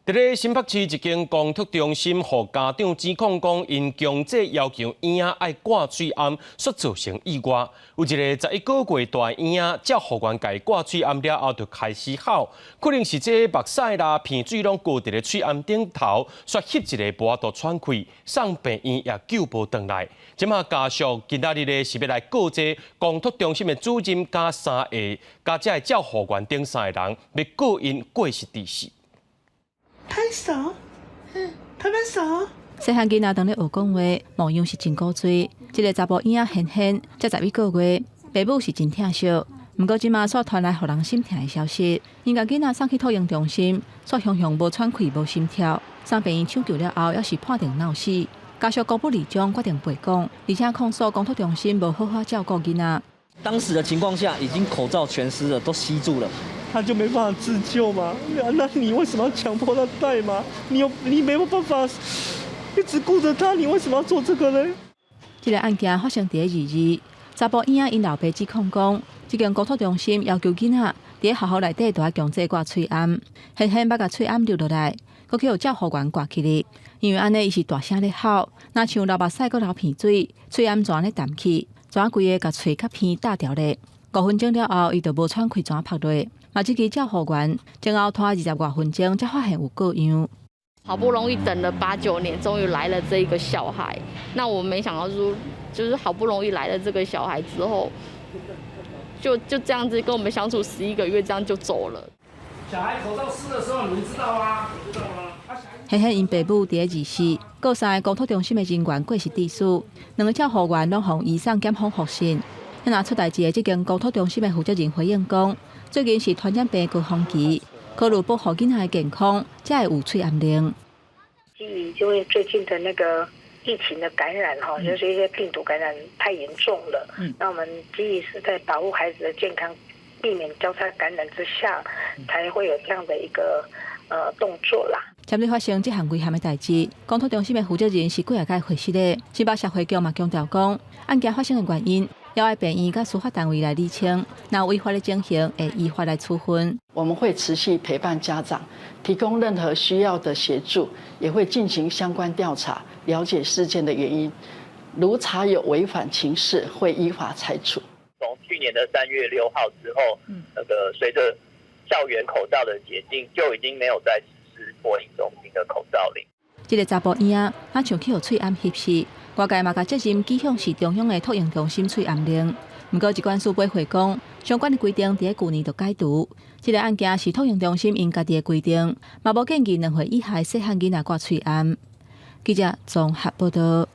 伫咧新北市一间公托中心，互家长指控讲，因强制要求婴仔爱挂嘴罨，所造成意外。有一个11个月大婴仔，照护员家挂嘴罨了后，就开始哭，可能是这目屎啦、鼻水拢挂伫咧嘴罨顶头，却翕一个无度喘气，送病院也救无回来。即马家属今仔日咧是要来告这公托中心的主任加3个，加这照护员等3个人，要告因过失致死。 拍手，拍拍手。细汉囡仔当咧学讲话，模样是真古锥。一个查甫婴仔显显才11个月，爸母是真疼惜。不过即马却传来互人心疼的消息，因甲囡仔送去托婴中心，却雄雄无喘气、无心跳，送病院抢救了后，也是判定闹死。家属公布立场，决定赔偿，而且控诉公托中心无好好照顾囡仔。当时的情况下，已经口罩全湿了，都吸住了。 他就没办法自救吗？那你为什么要强迫他戴吗？你没有办法一直顾着他，你为什么要做这个呢？这个案件发生在2日，查甫婴仔因老爸指控讲，这间公托中心要求囡仔伫学校内底都要强制挂嘴罨，显显把甲嘴罨留落来，佮去有照护员挂起哩。因为安尼伊是大声咧吼，若像流目屎佮流鼻水，嘴罨全咧淡起，全规个甲喙甲鼻打掉咧。5分钟了后，伊就无喘气，全拍落。 嘛，这个照护员前后拖20多分钟，才发现有各样。好不容易等了8、9年，终于来了这一个小孩。那我没想到说，就是好不容易来了这个小孩之后，就这样子跟我们相处11个月，这样就走了。小孩口罩湿的时候，你们知道吗？知道吗？显显因爸母伫2日告3个公托中心的人员过失致死，2个照护员拢互移送检方复审。那出代志的这间公托中心的负责人回应讲。 最近是传染病高峰期，考虑保护囡仔的健康，才会有嘴罨令。因为最近的那个疫情的感染哈，就是一些病毒感染太严重了。那我们基于是在保护孩子的健康，避免交叉感染之下，才会有这样的一个动作啦。针对发生这项危险的代志，公托中心的负责人是几下届回息的，新北社会局嘛强调讲，案件发生的原因。 要爱病院甲司法单位来厘清，那违法的情形会依法来处分。我们会持续陪伴家长，提供任何需要的协助，也会进行相关调查，了解事件的原因。如查有违反情事，会依法裁处。从去年的3月6号之后，随着校园口罩的解禁，就已经没有再实施托婴中心的口罩令。这个查甫婴仔，他像去互嘴罨翕死。 外界嘛，甲责任指向是中央的托婴中心嘴罨令。不过，疾管署驳回讲，相关的规定伫去年就解除。这个案件是托婴中心因家己的规定，嘛无建议2岁以下细汉囡仔挂嘴罨。记者综合报道。